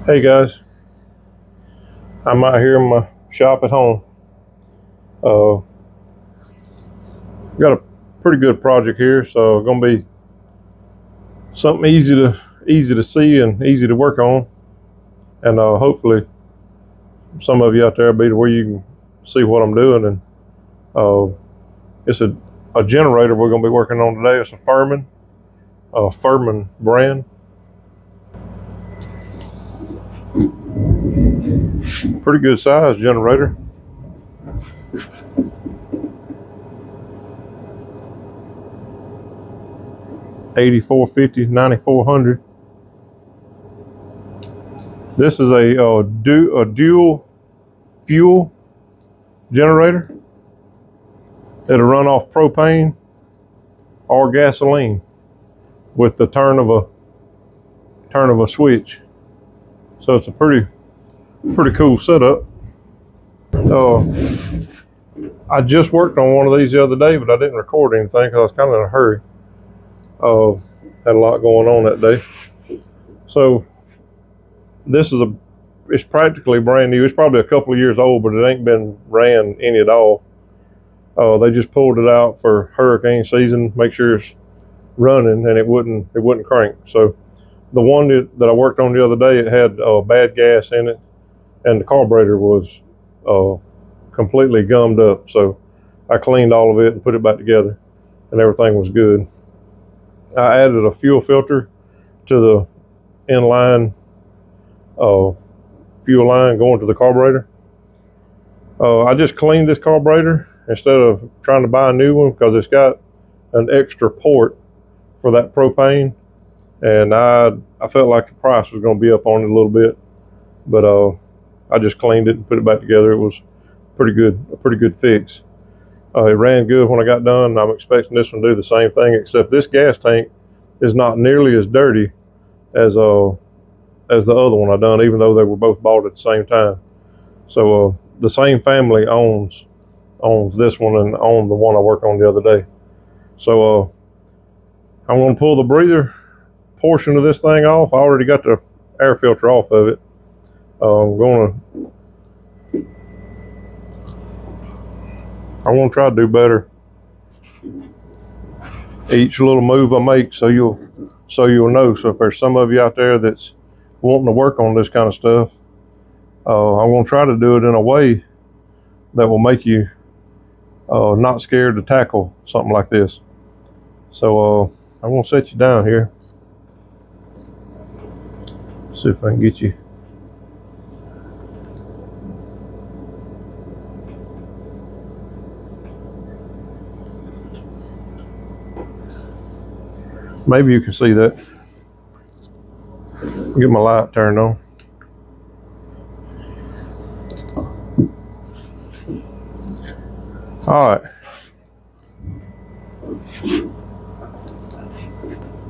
Hey guys, I'm out here in my shop at home. Got a pretty good project here, so it's gonna be something easy to see and easy to work on, and hopefully some of you out there will be to where you can see what I'm doing. And it's a generator we're gonna be working on today. It's a Firman brand. Pretty good size generator. $84.50, $9,400. This is a dual fuel generator. It'll run off propane or gasoline with the turn of a switch. So it's a pretty cool setup. I just worked on one of these the other day, but I didn't record anything because I was kind of in a hurry. Had a lot going on that day. So this is it's practically brand new. It's probably a couple of years old, but it ain't been ran any at all. They just pulled it out for hurricane season, make sure it's running, and it wouldn't crank. So the one that I worked on the other day, it had bad gas in it, and the carburetor was completely gummed up. So I cleaned all of it and put it back together, and everything was good. I added a fuel filter to the inline fuel line going to the carburetor. I just cleaned this carburetor instead of trying to buy a new one because it's got an extra port for that propane, and I felt like the price was going to be up on it a little bit, but I just cleaned it and put it back together. It was a pretty good fix. It ran good when I got done. I'm expecting this one to do the same thing, except this gas tank is not nearly as dirty as the other one I done, even though they were both bought at the same time. So the same family owns this one and owned the one I worked on the other day. So I'm going to pull the breather portion of this thing off. I already got the air filter off of it. I'm going to try to do better each little move I make, so you'll know. So if there's some of you out there that's wanting to work on this kind of stuff, I'm going to try to do it in a way that will make you not scared to tackle something like this. So I'm going to set you down here. See if I can get you. Maybe you can see that. Get my light turned on. All right.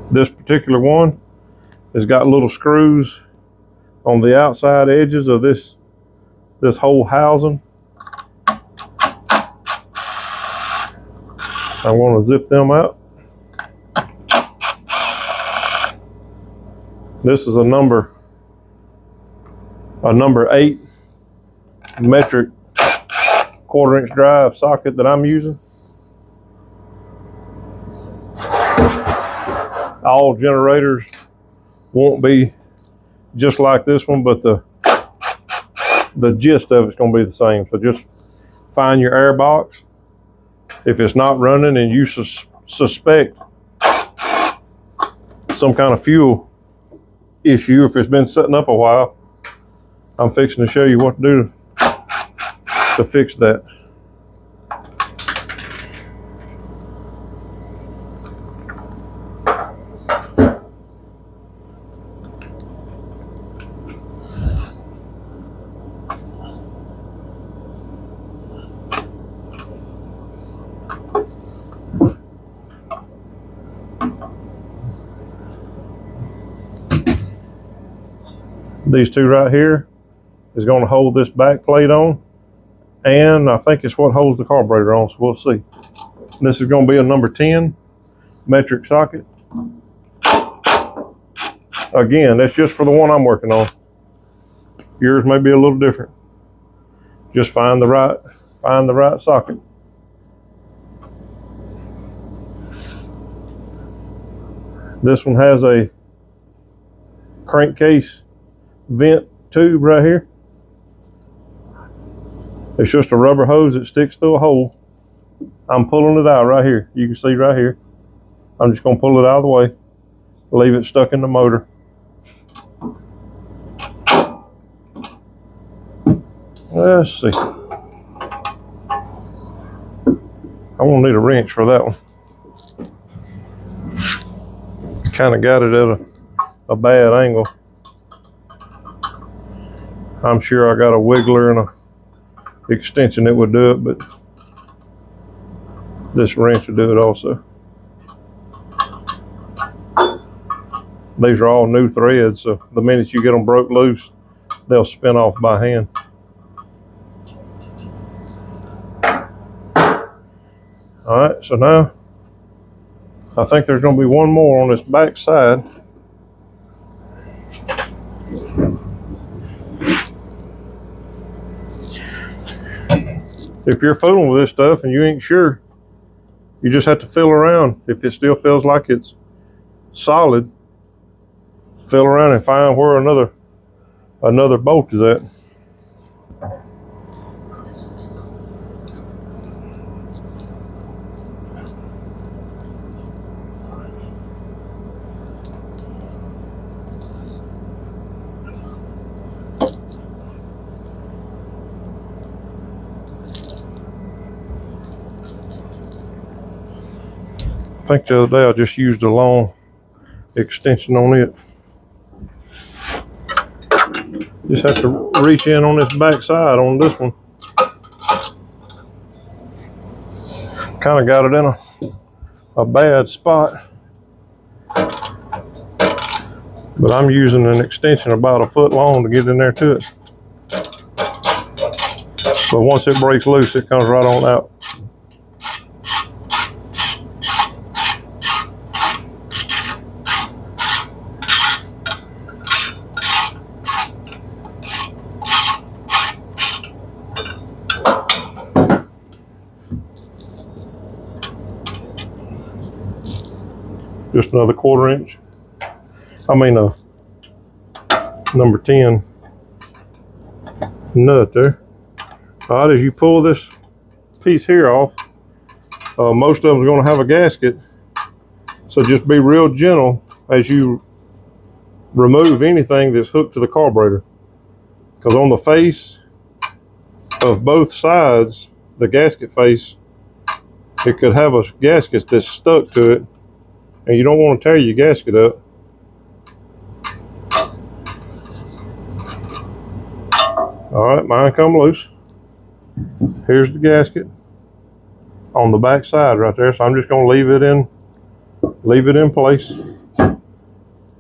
This particular one has got little screws on the outside edges of this whole housing. I'm going to zip them out. This is a number 8 metric 1/4 inch drive socket that I'm using. All generators won't be just like this one, but the gist of it's going to be the same. So just find your air box. If it's not running and you suspect some kind of fuel issue, if it's been sitting up a while, I'm fixing to show you what to do to fix that. These two right here is going to hold this back plate on, and I think it's what holds the carburetor on, so we'll see. This is going to be a number 10 metric socket. Again, that's just for the one I'm working on. Yours may be a little different. Just find the right socket. This one has a crankcase vent tube right here. It's just a rubber hose that sticks through a hole. I'm pulling it out right here. You can see right here. I'm just going to pull it out of the way, leave it stuck in the motor. Let's see. I'm going to need a wrench for that one. Kind of got it at a bad angle. I'm sure I got a wiggler and a extension that would do it, but this wrench will do it also. These are all new threads, so the minute you get them broke loose, they'll spin off by hand. All right, so now I think there's going to be one more on this back side. If you're fooling with this stuff and you ain't sure, you just have to feel around. If it still feels like it's solid, feel around and find where another bolt is at. I think the other day I just used a long extension on it. Just have to reach in on this back side on this one. Kind of got it in a bad spot. But I'm using an extension about a foot long to get in there to it. But once it breaks loose, it comes right on out. Just another 1/4 inch. I mean a number 10 nut there. All right, as you pull this piece here off, most of them are going to have a gasket. So just be real gentle as you remove anything that's hooked to the carburetor. Because on the face of both sides, the gasket face, it could have a gasket that's stuck to it. And you don't want to tear your gasket up. All right, mine come loose. Here's the gasket on the back side right there. So I'm just going to leave it in place.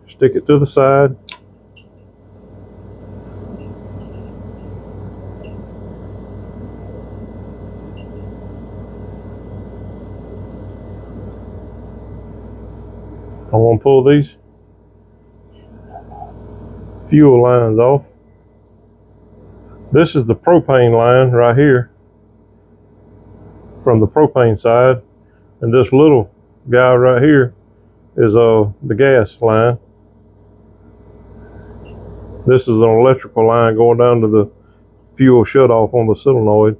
Stick it to the side. I'm going to pull these fuel lines off. This is the propane line right here from the propane side, and this little guy right here is the gas line. This is an electrical line going down to the fuel shutoff on the solenoid.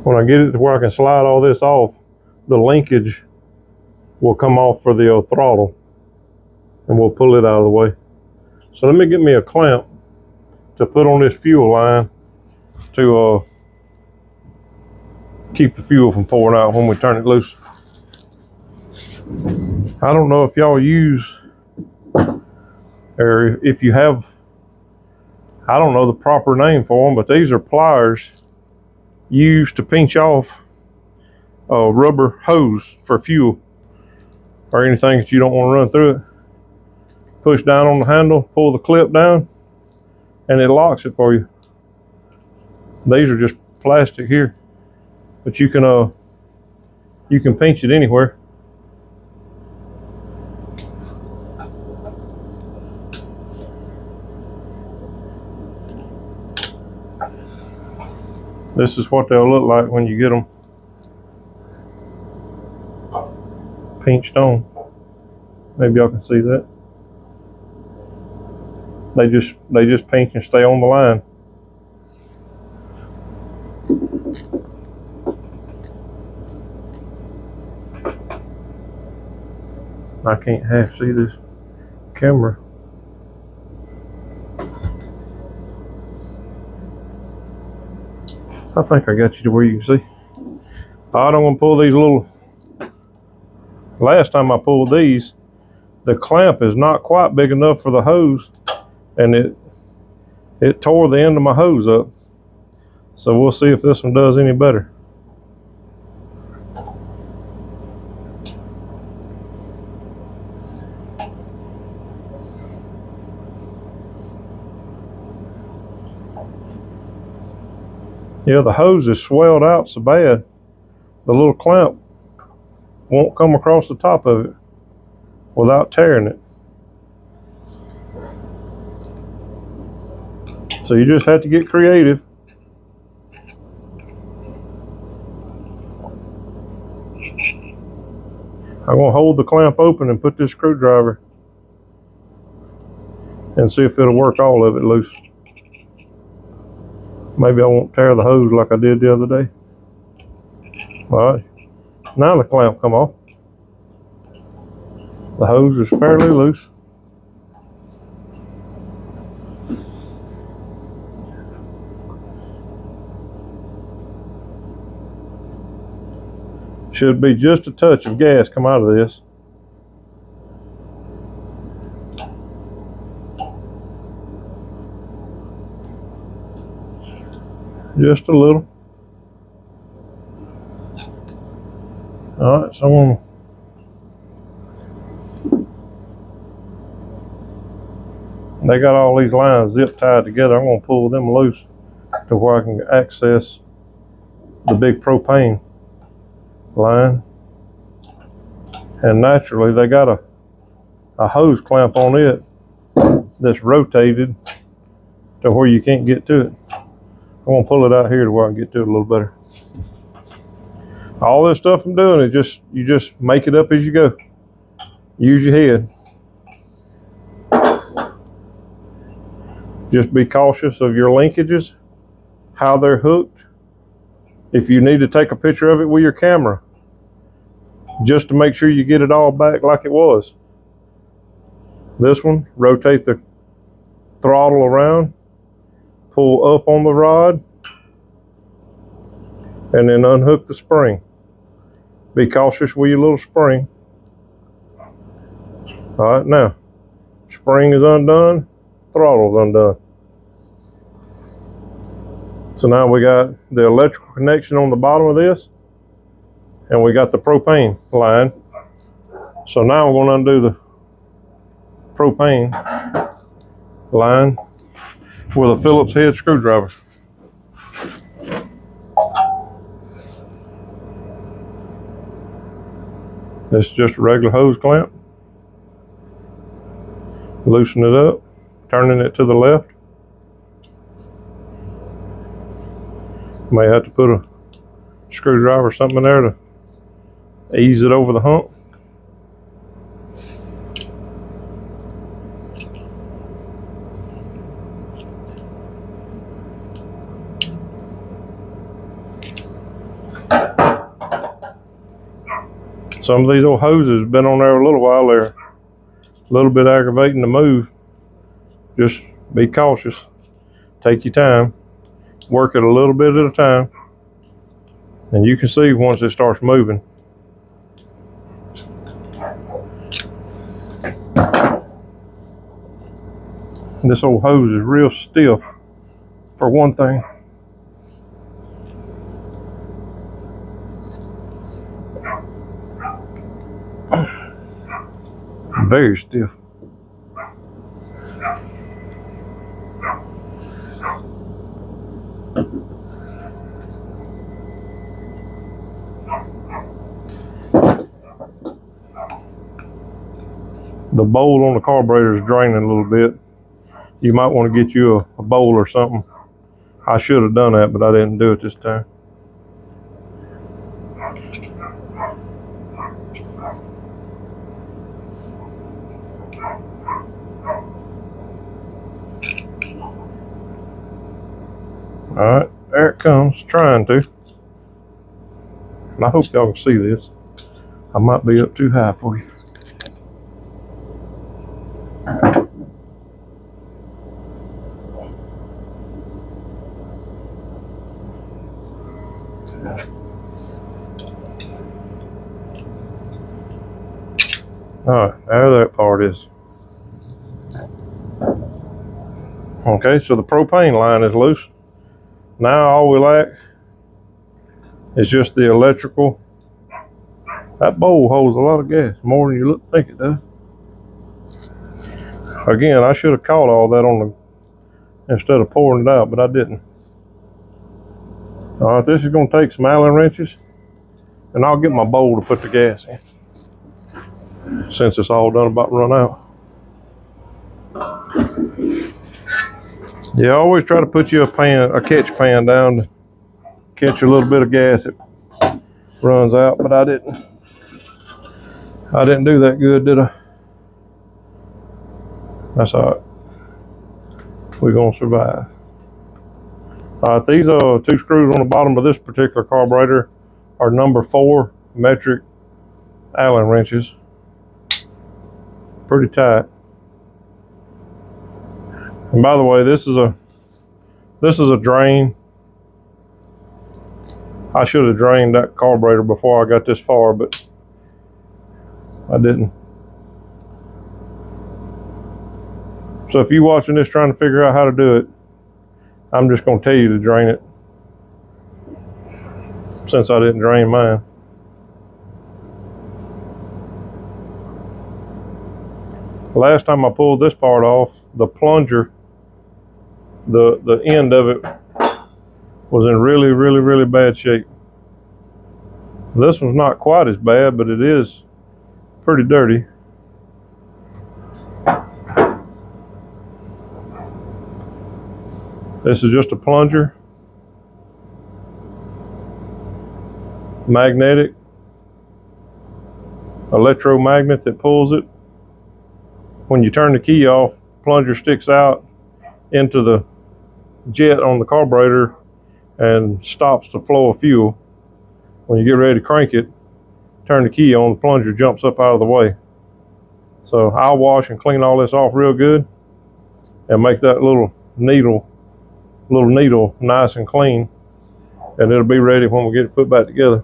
When I get it to where I can slide all this off, the linkage will come off for the throttle, and we'll pull it out of the way. So let me get me a clamp to put on this fuel line to keep the fuel from pouring out when we turn it loose. I don't know if y'all use, or if you have, I don't know the proper name for them, but these are pliers used to pinch off a rubber hose for fuel or anything that you don't want to run through it. Push down on the handle, pull the clip down, and it locks it for you. These are just plastic here, but you can pinch it anywhere. This is what they'll look like when you get them pinched on. Maybe y'all can see that. They just pinch and stay on the line. I can't half see this camera. I think I got you to where you can see. I don't want to pull these little. Last time I pulled these, the clamp is not quite big enough for the hose, and it tore the end of my hose up. So we'll see if this one does any better. Yeah, the hose is swelled out so bad, the little clamp won't come across the top of it without tearing it. So you just have to get creative. I'm going to hold the clamp open and put this screwdriver and see if it'll work all of it loose. Maybe I won't tear the hose like I did the other day. All right, now the clamp come off. The hose is fairly loose. Should be just a touch of gas come out of this. Just a little. All right, so I'm gonna they got all these lines zip tied together. I'm gonna pull them loose to where I can access the big propane line. And naturally they got a hose clamp on it that's rotated to where you can't get to it. I'm gonna pull it out here to where I can get to it a little better. All this stuff I'm doing is you just make it up as you go. Use your head. Just be cautious of your linkages, how they're hooked. If you need to take a picture of it with your camera, just to make sure you get it all back like it was. This one, rotate the throttle around, pull up on the rod, and then unhook the spring. Be cautious with your little spring. All right, now, spring is undone, throttle's undone. So now we got the electrical connection on the bottom of this, and we got the propane line. So now we're going to undo the propane line with a Phillips head screwdriver. This is just a regular hose clamp. Loosen it up, turning it to the left. May have to put a screwdriver or something in there to ease it over the hump. Some of these old hoses have been on there a little while. They're a little bit aggravating to move. Just be cautious. Take your time. Work it a little bit at a time. And you can see once it starts moving. This old hose is real stiff, for one thing. Very stiff. the bowl on the carburetor is draining a little bit. You might want to get you a bowl or something. I should have done that, but I didn't do it this time. All right, there it comes, trying to. And I hope y'all can see this. I might be up too high for you. All right, there that part is. Okay, so the propane line is loose. Now all we lack is just the electrical. That bowl holds a lot of gas, more than you think it does. Again, I should have caught all that on the, instead of pouring it out, but I didn't. All right, this is gonna take some Allen wrenches, and I'll get my bowl to put the gas in, since it's all done about to run out. Yeah, always try to put you a catch pan down to catch a little bit of gas that runs out, but I didn't do that good, did I? That's all right. We're gonna survive. All right, these 2 screws on the bottom of this particular carburetor are number 4 metric Allen wrenches. Pretty tight. And by the way, this is a drain. I should have drained that carburetor before I got this far, but I didn't. So if you're watching this trying to figure out how to do it, I'm just going to tell you to drain it, since I didn't drain mine. Last time I pulled this part off, the plunger, the end of it was in really bad shape. This one's not quite as bad, but it is pretty dirty. This is just a plunger, magnetic, electromagnet that pulls it. When you turn the key off, plunger sticks out into the jet on the carburetor and stops the flow of fuel. When you get ready to crank it, turn the key on, the plunger jumps up out of the way. So I'll wash and clean all this off real good and make that little needle nice and clean, and it'll be ready when we get it put back together.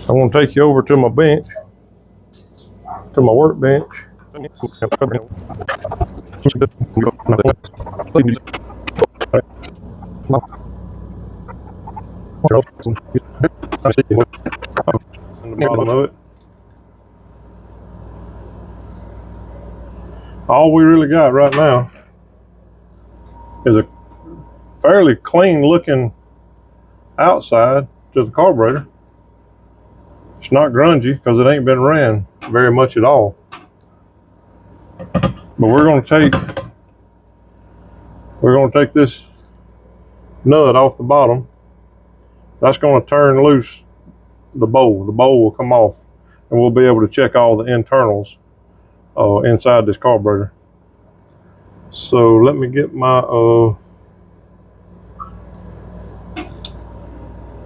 I'm going to take you over to my bench, to my workbench. All we really got right now is a fairly clean looking outside to the carburetor. It's not grungy because it ain't been ran very much at all. But we're going to take this nut off the bottom. That's going to turn loose the bowl. The bowl will come off, and we'll be able to check all the internals inside this carburetor. So let me get my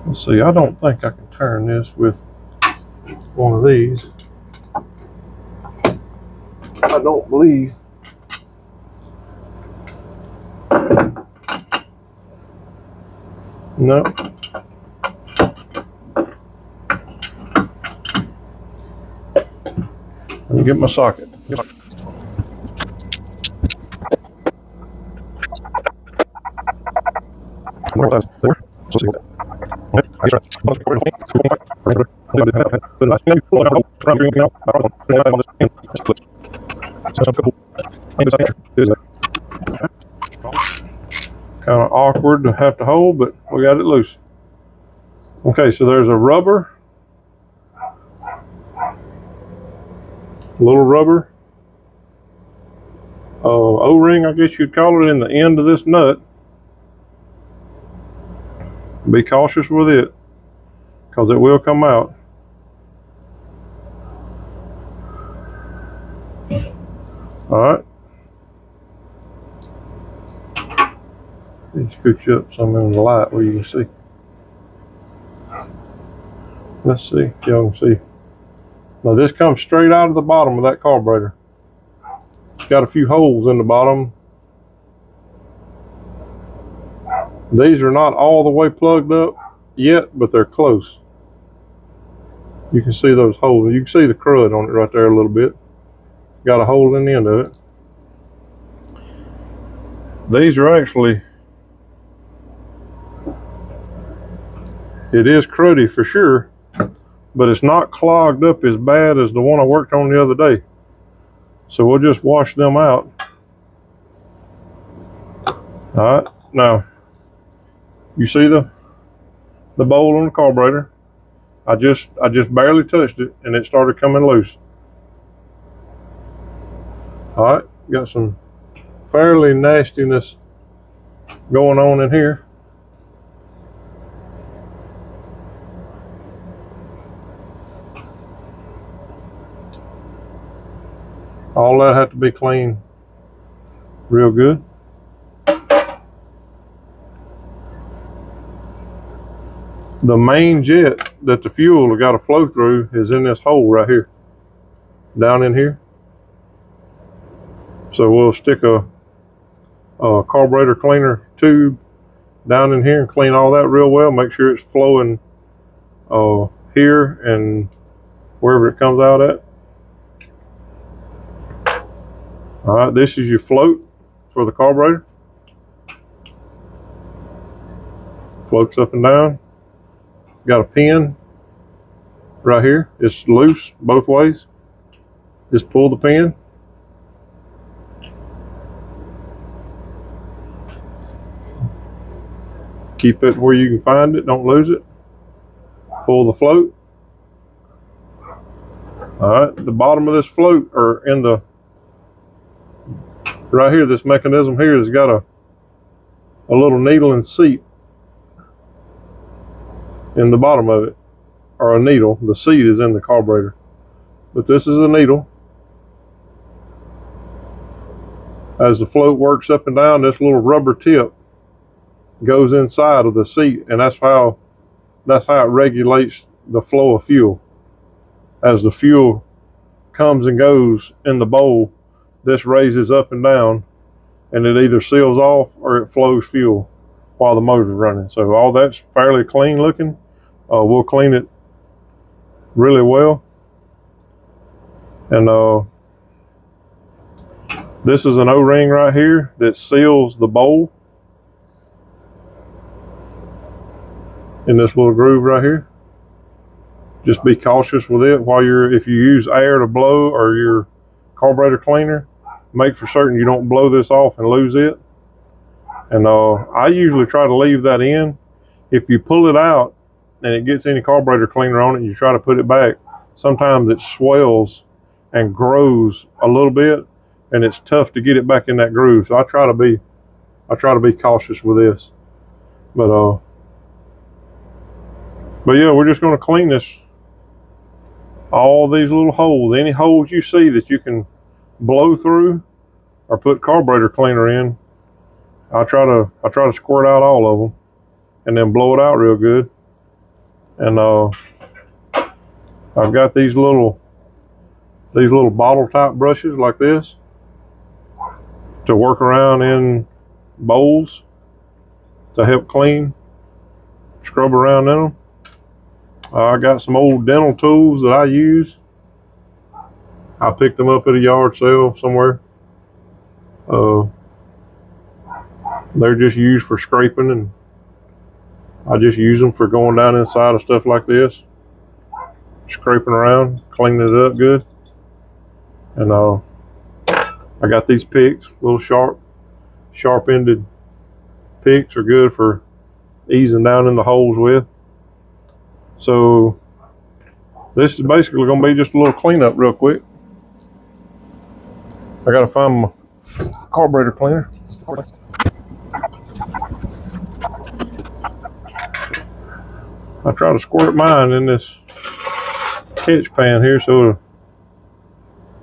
let's see, I don't think I can turn this with one of these. I don't believe. No. Let me get my socket. Kind of awkward to have to hold, but we got it loose. Okay, so there's a rubber, little rubber O-ring, I guess you'd call it, in the end of this nut. Be cautious with it, because it will come out. All right. Let me scoot you up some in the light where you can see. Let's see if y'all can see. Now this comes straight out of the bottom of that carburetor. It's got a few holes in the bottom. These are not all the way plugged up yet, but they're close. You can see those holes. You can see the crud on it right there a little bit. Got a hole in the end of it. These are actually, it is cruddy for sure, but it's not clogged up as bad as the one I worked on the other day. So we'll just wash them out. All right, now you see the bowl on the carburetor. I just barely touched it and it started coming loose. All right, got some fairly nastiness going on in here. All that had to be cleaned real good. The main jet that the fuel has got to flow through is in this hole right here, down in here. So we'll stick a carburetor cleaner tube down in here and clean all that real well. Make sure it's flowing here and wherever it comes out at. All right, this is your float for the carburetor. Floats up and down. Got a pin right here. It's loose both ways. Just pull the pin. Keep it where you can find it, don't lose it. Pull the float. All right, the bottom of this float, or in the right here, this mechanism here has got a little needle and seat in the bottom of it, or a needle. The seat is in the carburetor, but this is a needle. As the float works up and down, this little rubber tip goes inside of the seat, and that's how it regulates the flow of fuel. As the fuel comes and goes in the bowl, this raises up and down, and it either seals off or it flows fuel while the motor's running. So all that's fairly clean looking. We'll clean it really well. And this is an O-ring right here that seals the bowl in this little groove right here. Just be cautious with it while if you use air to blow or your carburetor cleaner, make for certain you don't blow this off and lose it. And I usually try to leave that in. If you pull it out and it gets any carburetor cleaner on it and you try to put it back, sometimes it swells and grows a little bit, and it's tough to get it back in that groove. So I try to be cautious with this. But yeah, we're just going to clean this, all these little holes. Any holes you see that you can blow through or put carburetor cleaner in, I try to squirt out all of them and then blow it out real good. And I've got these little bottle type brushes like this to work around in bowls to help clean, scrub around in them. I got some old dental tools that I use. I picked them up at a yard sale somewhere. They're just used for scraping, and I just use them for going down inside of stuff like this, scraping around, cleaning it up good. And I got these picks, a little sharp, sharp-ended picks are good for easing down in the holes with. So this is basically going to be just a little cleanup real quick. I got to find my carburetor cleaner. I try to squirt mine in this catch pan here so it'll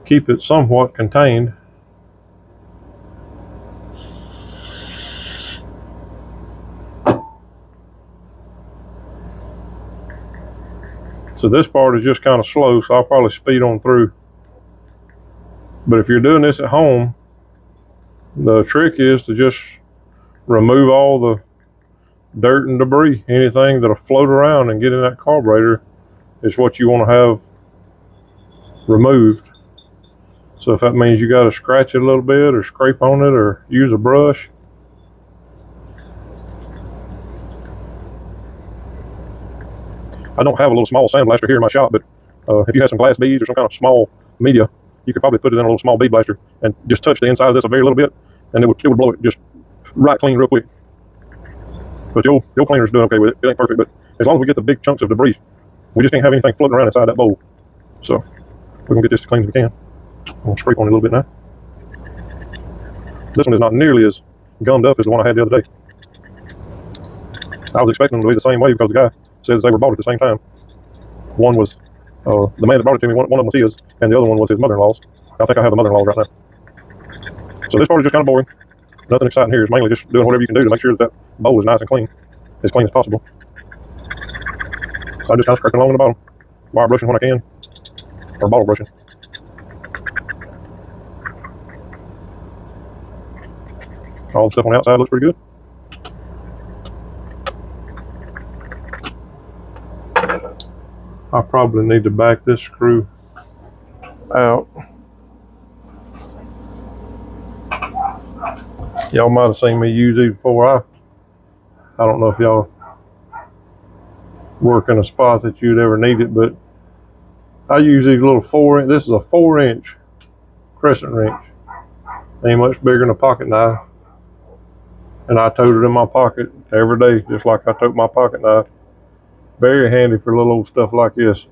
keep it somewhat contained. So this part is just kind of slow, so I'll probably speed on through. But if you're doing this at home, the trick is to just remove all the dirt and debris. Anything that'll float around and get in that carburetor is what you want to have removed. So if that means you got to scratch it a little bit or scrape on it or use a brush. I don't have a little small sandblaster here in my shop, but if you have some glass beads or some kind of small media, you could probably put it in a little small bead blaster and just touch the inside of this a very little bit, and it would blow it just right clean real quick. But your cleaner's doing okay with it. It ain't perfect, but as long as we get the big chunks of debris, we just can't have anything floating around inside that bowl. So we're gonna get this as clean as we can. I'm gonna scrape on it a little bit now. This one is not nearly as gummed up as the one I had the other day. I was expecting them to be the same way because the guy says they were bought at the same time. One was the man that brought it to me, one of them was his, and the other one was his mother-in-law's. I think I have the mother-in-law's right now. So this part is just kind of boring. Nothing exciting here. It's mainly just doing whatever you can do to make sure that bowl is nice and clean as possible. So I'm just kind of scraping along in the bottom, wire brushing when I can, or bottle brushing. All the stuff on the outside looks pretty good. I probably need to back this screw out. Y'all might have seen me use these before. I don't know if y'all work in a spot that you'd ever need it, but I use these little 4-inch. This is a 4-inch crescent wrench. Ain't much bigger than a pocket knife. And I tote it in my pocket every day, just like I tote my pocket knife. Very handy for little old stuff like this.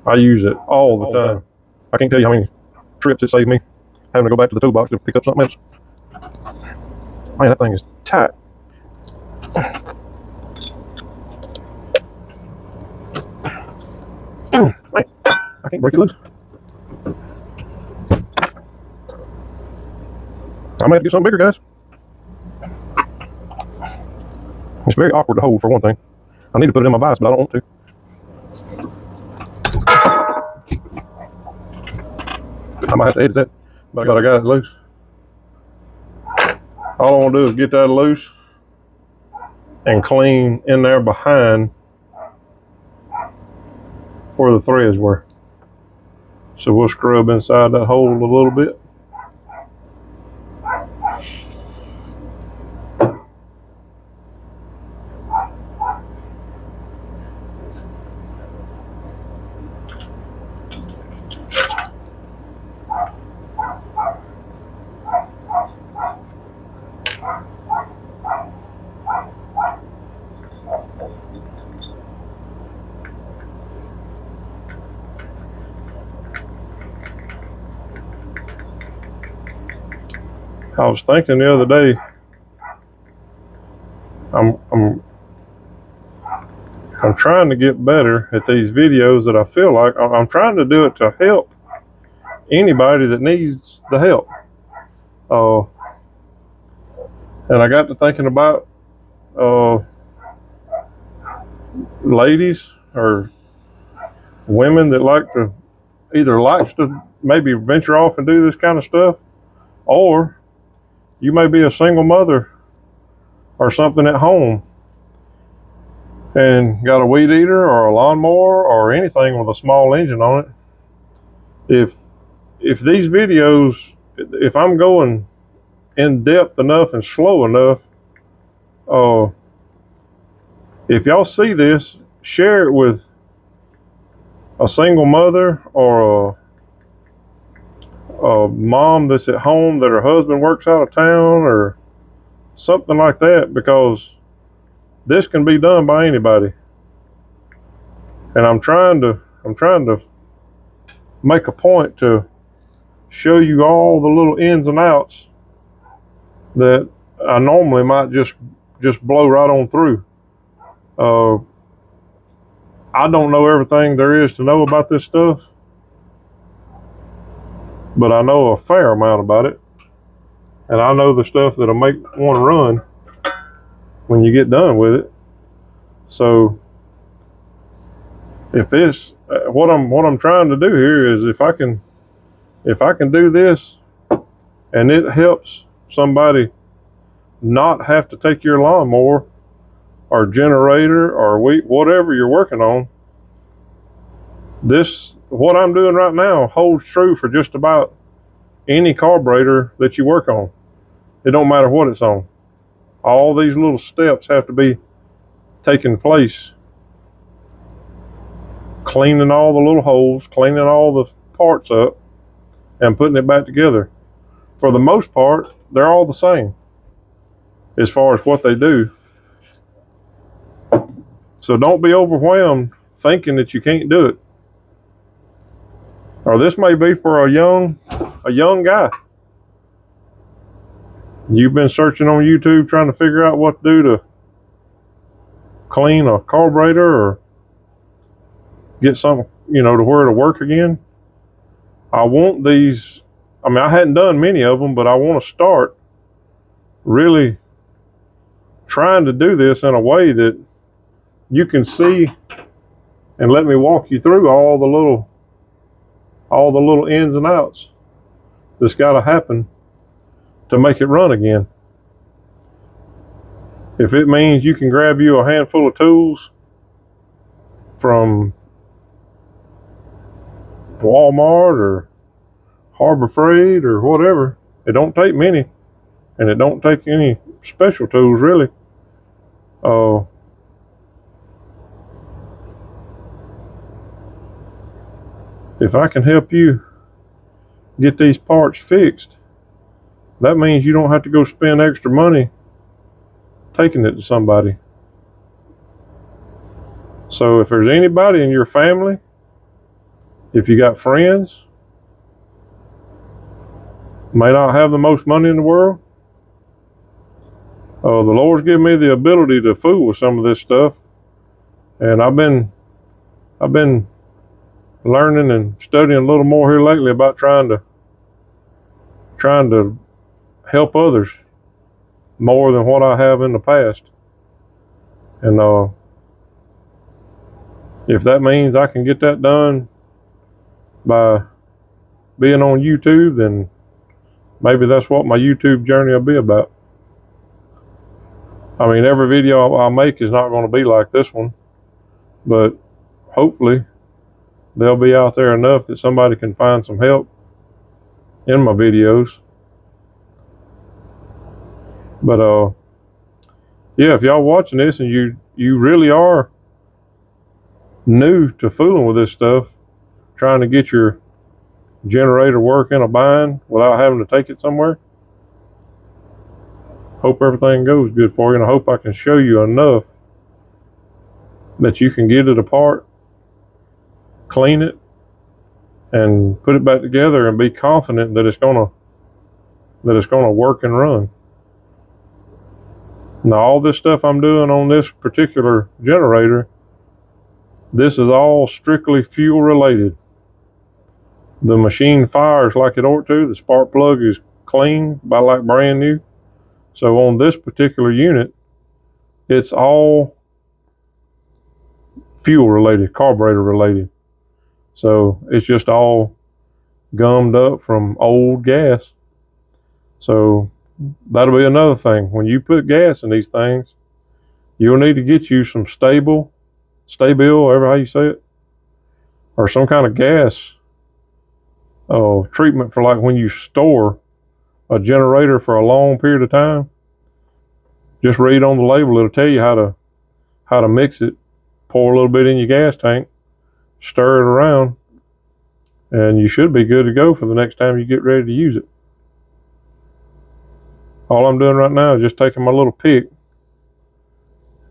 I use it all the time. I can't tell you how many trips it saved me having to go back to the toolbox to pick up something else. Man, that thing is tight. Man, I can't break it loose. I may have to get something bigger, guys. It's very awkward to hold, for one thing. I need to put it in my vise, but I don't want to. I might have to edit that, but I got it loose. All I want to do is get that loose and clean in there behind where the threads were. So we'll scrub inside that hole a little bit. I was thinking the other day, I'm trying to get better at these videos that I feel like I'm trying to do it to help anybody that needs the help. And I got to thinking about ladies or women that likes to maybe venture off and do this kind of stuff, or you may be a single mother or something at home and got a weed eater or a lawnmower or anything with a small engine on it. If these videos, if I'm going in depth enough and slow enough, if y'all see this, share it with a single mother or a mom that's at home that her husband works out of town, or something like that, because this can be done by anybody. And I'm trying to make a point to show you all the little ins and outs that I normally might just blow right on through. I don't know everything there is to know about this stuff, but I know a fair amount about it. And I know the stuff that'll make one run when you get done with it. So if this, what I'm trying to do here is, if I can do this and it helps somebody not have to take your lawnmower or generator or whatever you're working on, what I'm doing right now holds true for just about any carburetor that you work on. It don't matter what it's on. All these little steps have to be taking place. Cleaning all the little holes, cleaning all the parts up, and putting it back together. For the most part, they're all the same as far as what they do. So don't be overwhelmed thinking that you can't do it. Or this may be for a young guy. You've been searching on YouTube trying to figure out what to do to clean a carburetor or get something, to where it'll work again. I want these, I hadn't done many of them, but I want to start really trying to do this in a way that you can see, and let me walk you through all the little ins and outs that's got to happen to make it run again. If it means you can grab you a handful of tools from Walmart or Harbor Freight or whatever, it don't take many, and it don't take any special tools really. If I can help you get these parts fixed, that means you don't have to go spend extra money taking it to somebody. So if there's anybody in your family, if you got friends, may not have the most money in the world, the Lord's given me the ability to fool with some of this stuff, and I've been learning and studying a little more here lately about trying to help others more than what I have in the past. And if that means I can get that done by being on YouTube, then maybe that's what my YouTube journey will be about. Every video I make is not going to be like this one, but hopefully they'll be out there enough that somebody can find some help in my videos. But yeah, if y'all watching this and you really are new to fooling with this stuff, trying to get your generator work in a bind without having to take it somewhere, hope everything goes good for you, and I hope I can show you enough that you can get it apart, clean it, and put it back together and be confident that it's gonna work and run. Now, all this stuff I'm doing on this particular generator, this is all strictly fuel related. The machine fires like it ought to. The spark plug is clean, about like brand new. So on this particular unit, it's all fuel related, carburetor related. So it's just all gummed up from old gas. So that'll be another thing. When you put gas in these things, you'll need to get you some stable, whatever how you say it, or some kind of gas treatment for like when you store a generator for a long period of time. Just read on the label, it'll tell you how to mix it. Pour a little bit in your gas tank, stir it around, and you should be good to go for the next time you get ready to use it. All I'm doing right now is just taking my little pick,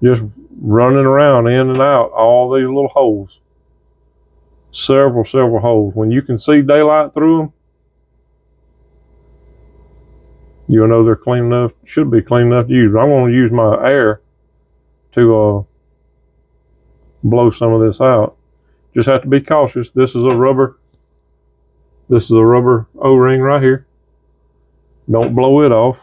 just running around in and out all these little holes. Several holes. When you can see daylight through them, you'll know they're clean enough, should be clean enough to use. I want to use my air to blow some of this out. Just have to be cautious. This is a rubber O-ring right here. Don't blow it off.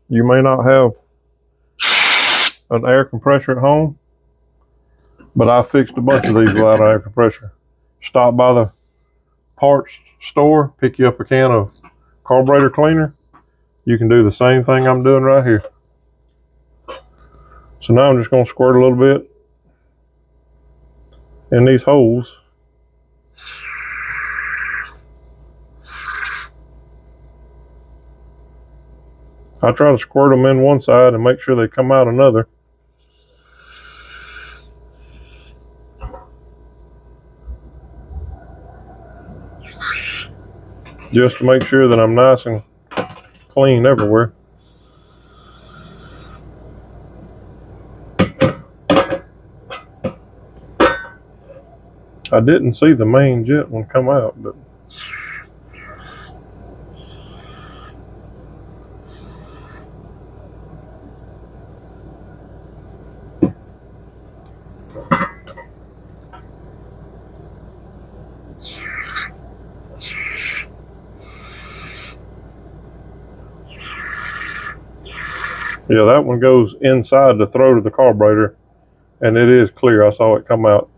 You may not have an air compressor at home, but I fixed a bunch of these without an air compressor. Stop by the parts store, pick you up a can of carburetor cleaner. You can do the same thing I'm doing right here. So now I'm just going to squirt a little bit in these holes. I try to squirt them in one side and make sure they come out another. Just to make sure that I'm nice and clean everywhere. I didn't see the main jet one come out, but yeah, that one goes inside the throat of the carburetor, and it is clear. I saw it come out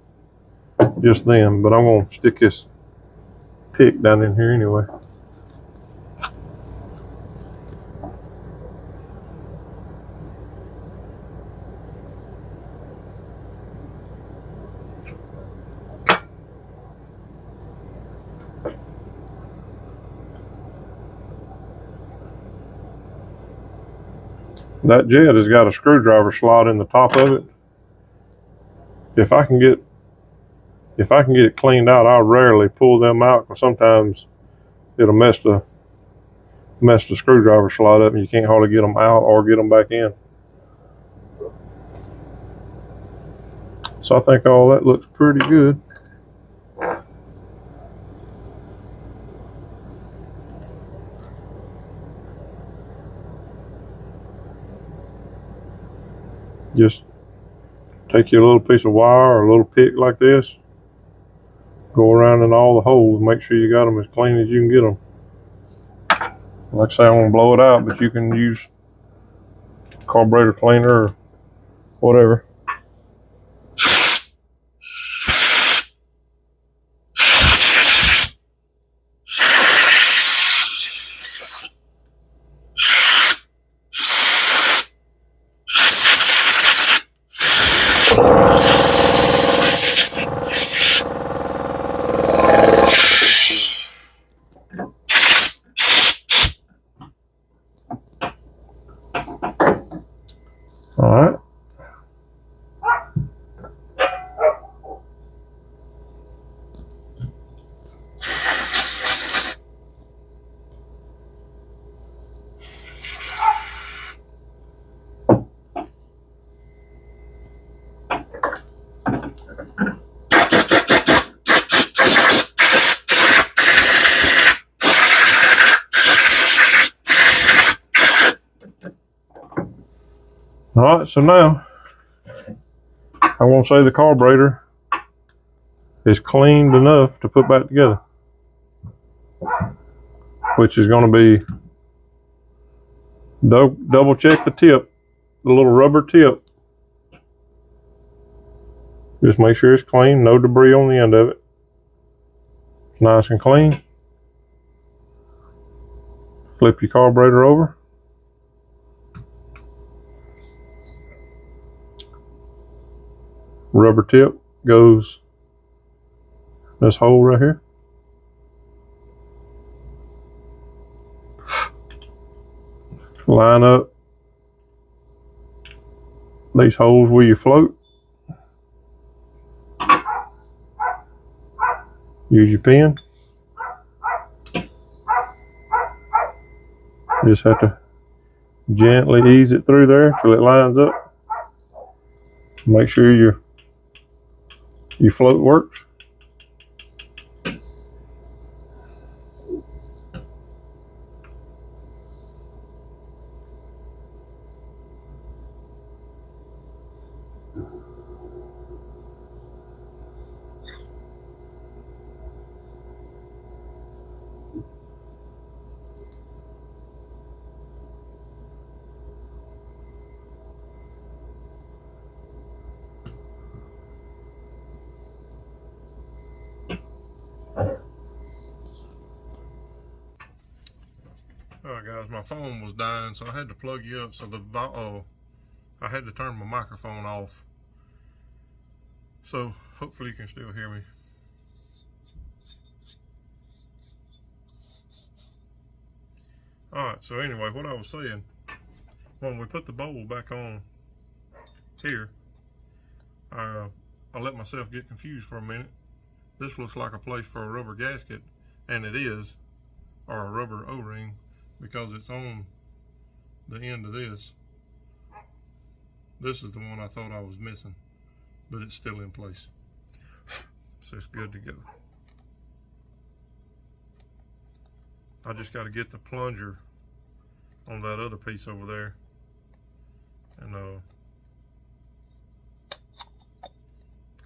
just then, but I'm going to stick this pick down in here anyway. That jet has got a screwdriver slot in the top of it. If I can get it cleaned out, I rarely pull them out, because sometimes it'll mess the screwdriver slot up and you can't hardly get them out or get them back in. So I think all that looks pretty good. Just take your little piece of wire or a little pick like this, go around in all the holes, make sure you got them as clean as you can get them. Like I say, I want to blow it out, but you can use carburetor cleaner or whatever. All right. All right, so now I want to say the carburetor is cleaned enough to put back together, which is going to be double check the tip, the little rubber tip. Just make sure it's clean, no debris on the end of it. It's nice and clean. Flip your carburetor over. Rubber tip goes this hole right here. Line up these holes where you float. Use your pen. Just have to gently ease it through there till it lines up. Make sure your float works. Alright guys, my phone was dying, so I had to plug you up. So I had to turn my microphone off. So hopefully you can still hear me. Alright, so anyway, what I was saying, when we put the bowl back on here, I let myself get confused for a minute. This looks like a place for a rubber gasket, and it is, or a rubber O-ring, because it's on the end of this. This is the one I thought I was missing, but it's still in place. So it's good to go. I just got to get the plunger on that other piece over there and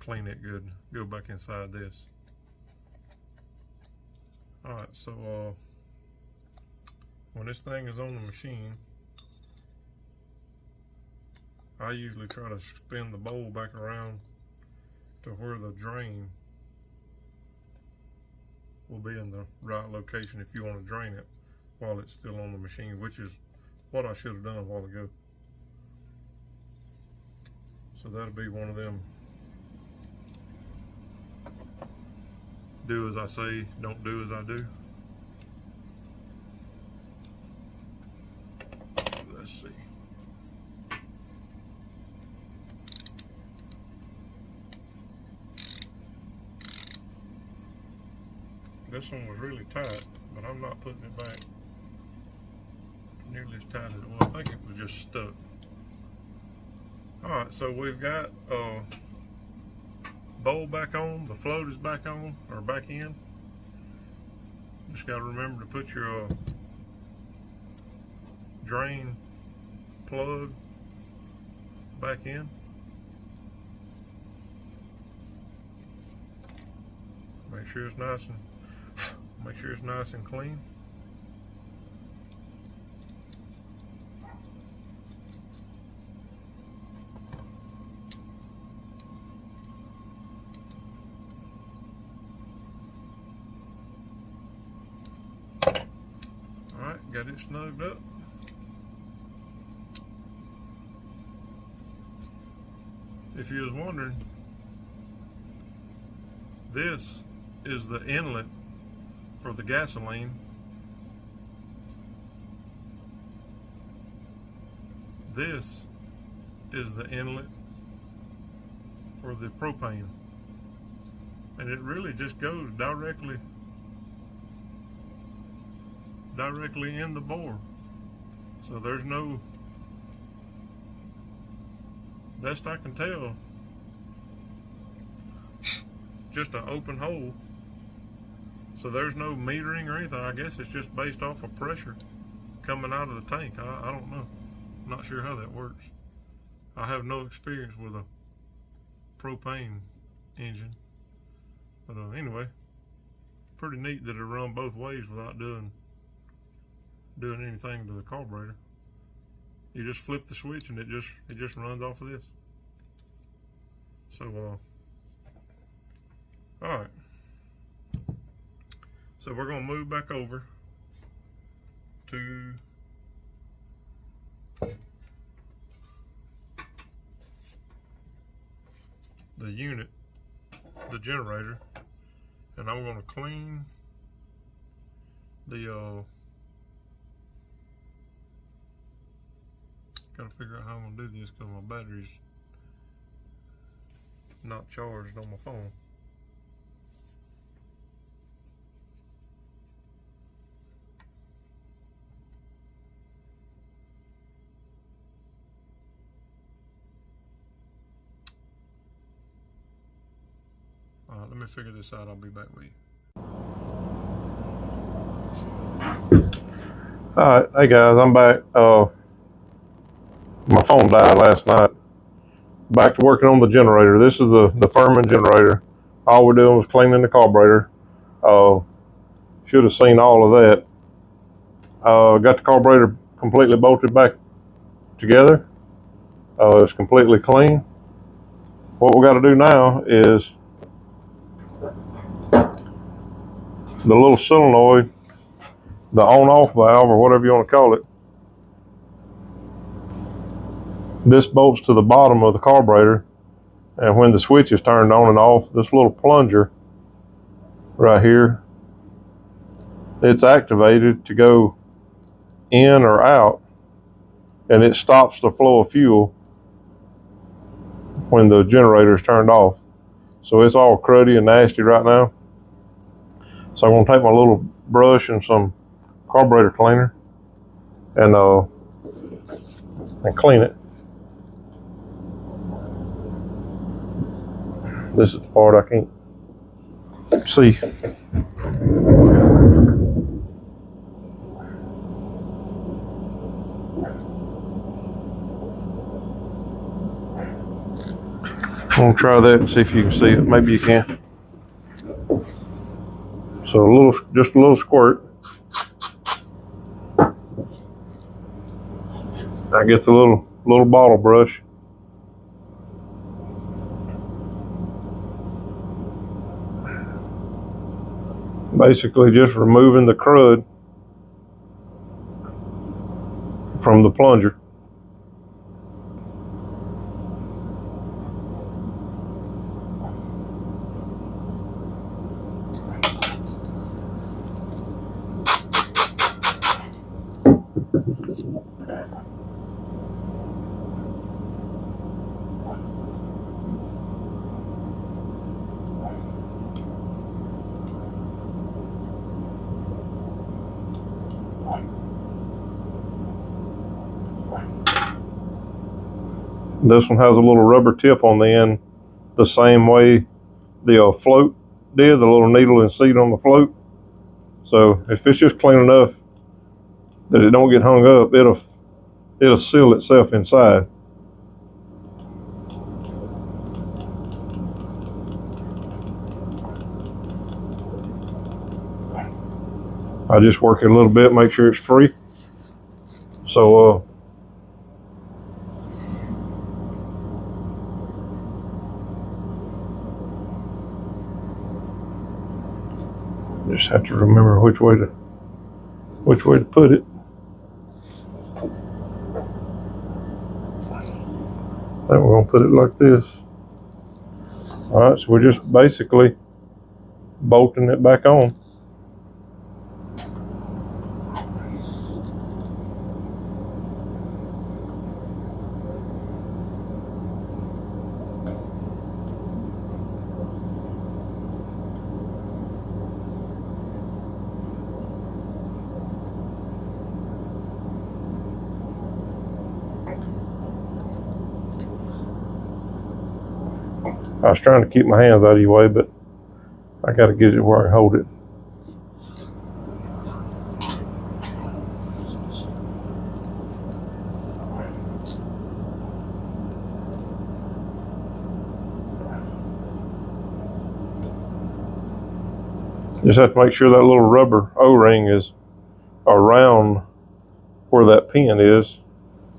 clean it good. Go back inside this. Alright, so when this thing is on the machine, I usually try to spin the bowl back around to where the drain will be in the right location if you want to drain it while it's still on the machine, which is what I should have done a while ago. So that'll be one of them do as I say, don't do as I do. Let's see. This one was really tight, but I'm not putting it back nearly as tight as it was. I think it was just stuck. Alright, so we've got bowl back on, the float is back on, or back in. Just got to remember to put your drain plug back in. Make sure it's nice and clean. Alright, got it snugged up. If you was wondering, this is the inlet for the gasoline. This is the inlet for the propane. And it really just goes directly in the bore. So there's no, best I can tell, just an open hole. So there's no metering or anything. I guess it's just based off of pressure coming out of the tank. I don't know. I'm not sure how that works. I have no experience with a propane engine. But anyway, pretty neat that it run both ways without doing anything to the carburetor. You just flip the switch and it just runs off of this. So all right. So we're going to move back over to the unit, the generator, and I'm going to clean the gotta figure out how I'm gonna do this because my battery's not charged on my phone. Alright, let me figure this out. I'll be back with you. Alright, hey guys, I'm back. My phone died last night. Back to working on the generator. This is the Firman generator. All we're doing was cleaning the carburetor. Should have seen all of that. Got the carburetor completely bolted back together. It's completely clean. What we got to do now is the little solenoid, the on-off valve, or whatever you want to call it. This bolts to the bottom of the carburetor, and when the switch is turned on and off, this little plunger right here, it's activated to go in or out, and it stops the flow of fuel when the generator is turned off. So it's all cruddy and nasty right now. So I'm going to take my little brush and some carburetor cleaner and clean it. This is the part I can't see. I'm gonna try that and see if you can see it. Maybe you can. So just a little squirt. I get the little bottle brush. Basically just removing the crud from the plunger. This one has a little rubber tip on the end, the same way the float did, the little needle and seat on the float. So if it's just clean enough that it don't get hung up, it'll seal itself inside. I just work it a little bit, make sure it's free. So just have to remember which way to put it. I think we're gonna put it like this. All right, so we're just basically bolting it back on. I was trying to keep my hands out of your way, but I got to get it where I can hold it. Just have to make sure that little rubber O-ring is around where that pin is,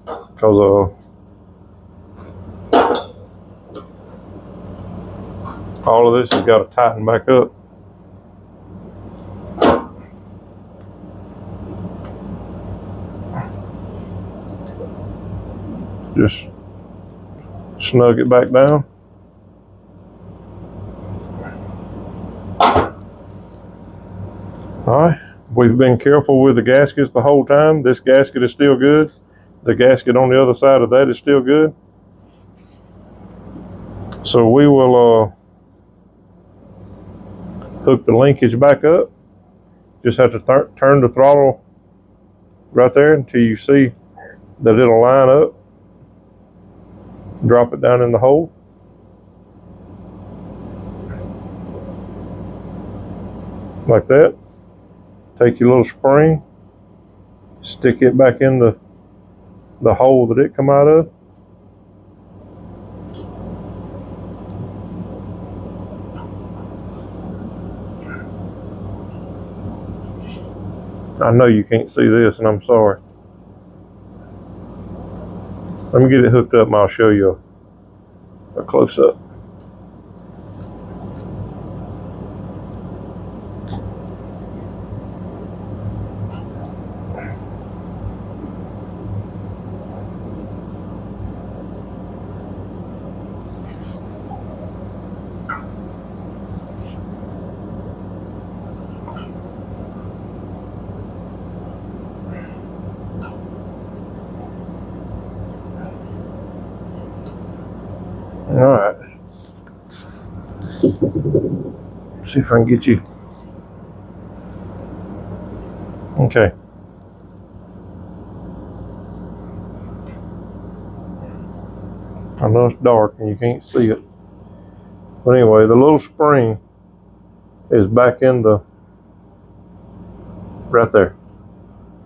because all of this has got to tighten back up. Just snug it back down. All right, we've been careful with the gaskets the whole time. This gasket is still good. the gasket on the other side of that is still good. So we will hook the linkage back up. Just have to turn the throttle right there until you see that it'll line up. Drop it down in the hole. Like that. Take your little spring, stick it back in the hole that it come out of. I know you can't see this, and I'm sorry. Let me get it hooked up and I'll show you a close-up. All right. See if I can get you. Okay. I know it's dark and you can't see it. But anyway, the little spring is back in the, right there.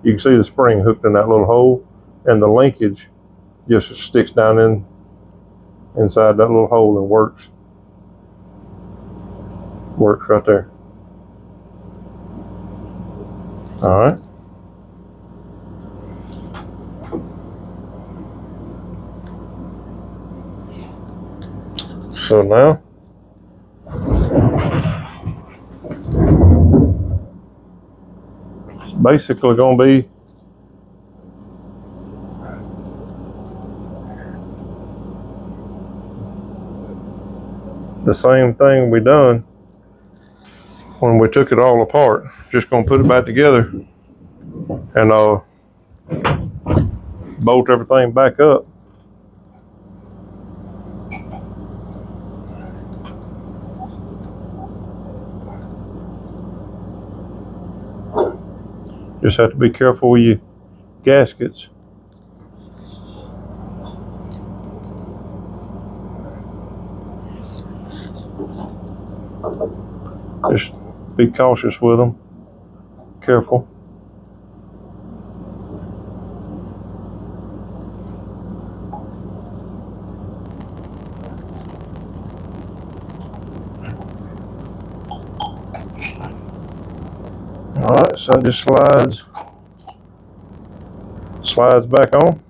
You can see the spring hooked in that little hole, and the linkage just sticks down inside that little hole and works right there. All right. So now it's basically going to be the same thing we done when we took it all apart. Just going to put it back together and bolt everything back up. Just have to be careful with your gaskets. Just be cautious with them. Careful. All right, so it just slides back on.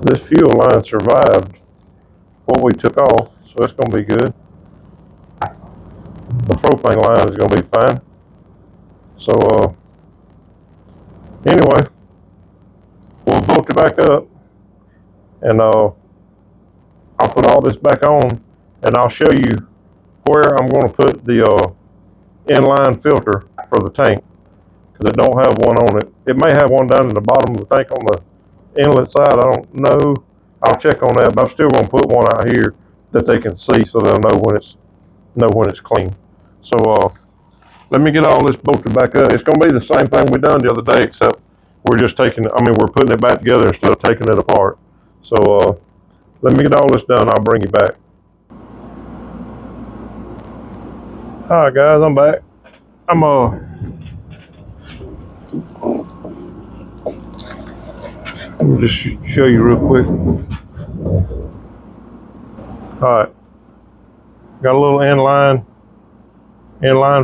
This fuel line survived what we took off, so it's going to be good. The propane line is going to be fine. So anyway, we'll bolt it back up, and I'll put all this back on, and I'll show you where I'm going to put the inline filter for the tank, because it don't have one on it. It may have one down in the bottom of the tank on the inlet side. I don't know. I'll check on that, but I'm still going to put one out here that they can see, so they'll know when it's clean. So let me get all this bolted back up. It's going to be the same thing we done the other day, except we're just taking it. I mean, we're putting it back together instead of taking it apart. So let me get all this done. I'll bring you back. All right, guys, I'm back. Let me just show you real quick. All right, got a little inline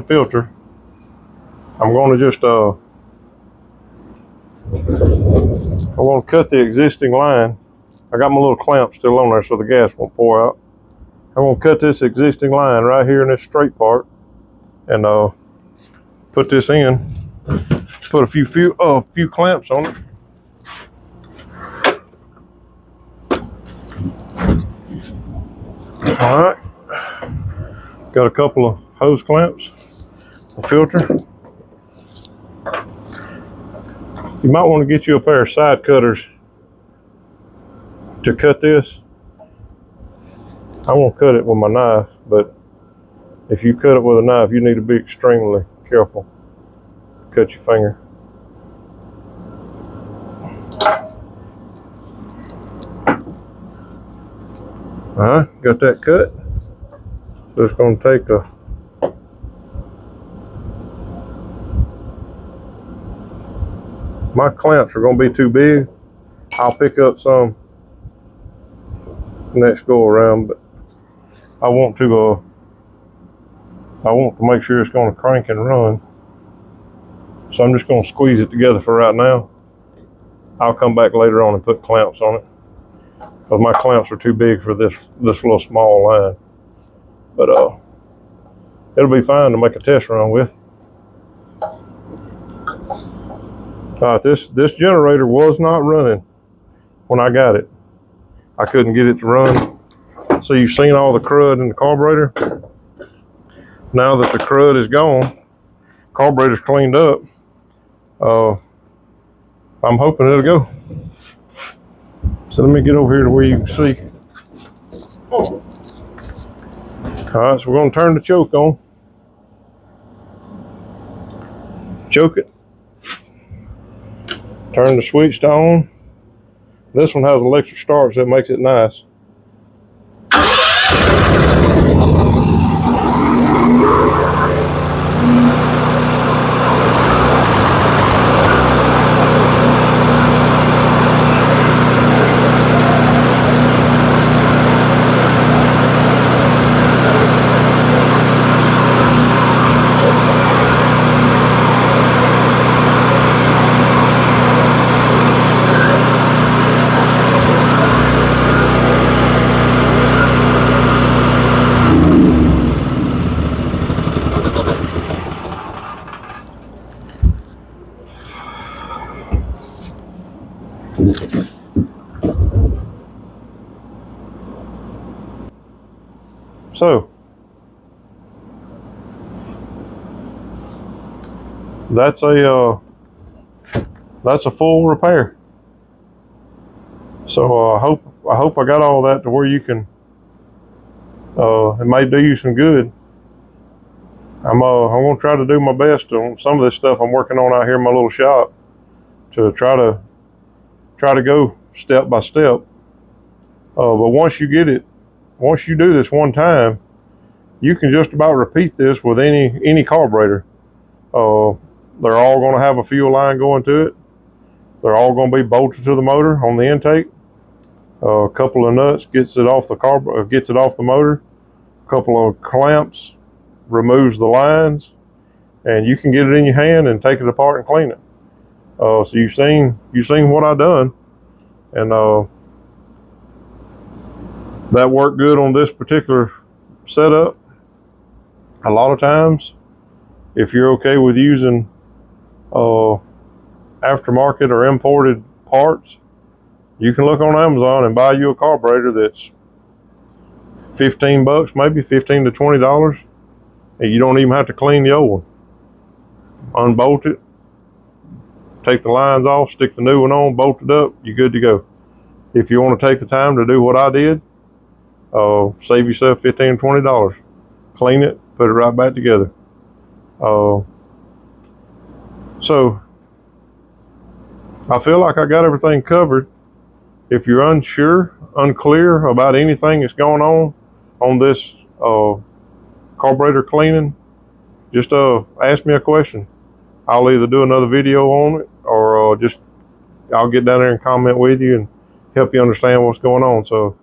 filter. I'm going to just I want to cut the existing line. I got my little clamp still on there so the gas won't pour out. I'm going to cut this existing line right here in this straight part and put this in. Put a few clamps on it. All right, Got a couple of hose clamps, a filter. You might want to get you a pair of side cutters to cut this. I won't cut it with my knife, but if you cut it with a knife, you need to be extremely careful. Cut your finger. Alright, got that cut. So it's going to take my clamps are going to be too big. I'll pick up some next go around, but I want to make sure it's going to crank and run. So I'm just going to squeeze it together for right now. I'll come back later on and put clamps on it, because my clamps are too big for this little small line. But it'll be fine to make a test run with. Alright, this generator was not running when I got it. I couldn't get it to run. So you've seen all the crud in the carburetor. Now that the crud is gone, carburetor's cleaned up, I'm hoping it'll go. So let me get over here to where you can see. Alright, so we're going to turn the choke on. Choke it. Turn the switch to on. This one has electric start, so it makes it nice. So that's a full repair. So I hope I got all that to where you can. It may do you some good. I'm gonna try to do my best on some of this stuff I'm working on out here in my little shop to try to go step by step. But once you do this one time, you can just about repeat this with any carburetor. They're all going to have a fuel line going to it. They're all going to be bolted to the motor on the intake. A couple of nuts gets it off the motor. A couple of clamps removes the lines, and you can get it in your hand and take it apart and clean it. So you've seen what I've done, and that worked good on this particular setup. A lot of times, if you're okay with using aftermarket or imported parts, you can look on Amazon and buy you a carburetor that's $15, maybe $15 to $20, and you don't even have to clean the old one. Unbolt it, take the lines off, stick the new one on, bolt it up, you're good to go. If you want to take the time to do what I did, save yourself $15 to $20. Clean it, put it right back together. So I feel like I got everything covered. If you're unclear about anything that's going on this carburetor cleaning, just ask me a question. I'll either do another video on it, or I'll get down there and comment with you and help you understand what's going on. So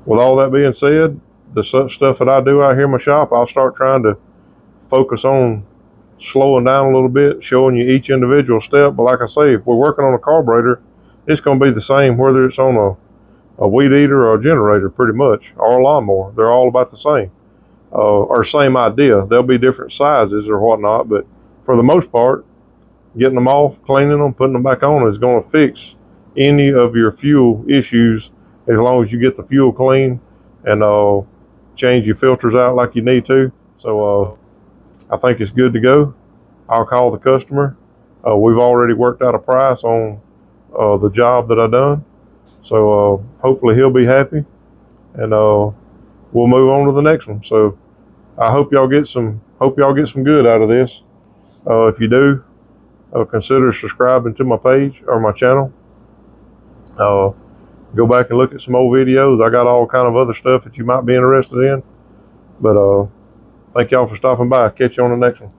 with all that being said, the stuff that I do out here in my shop, I'll start trying to focus on slowing down a little bit, showing you each individual step. But like I say, if we're working on a carburetor, it's going to be the same whether it's on a weed eater or a generator, pretty much, or a lawnmower. They're all about the same, or same idea. There'll be different sizes or whatnot, but for the most part, getting them off, cleaning them, putting them back on is going to fix any of your fuel issues, as long as you get the fuel clean and change your filters out like you need to. So I think it's good to go. I'll call the customer. We've already worked out a price on the job that I done. So hopefully he'll be happy, and we'll move on to the next one. So I hope y'all get some good out of this. If you do, consider subscribing to my page or my channel. Go back and look at some old videos. I got all kind of other stuff that you might be interested in. But thank y'all for stopping by. Catch you on the next one.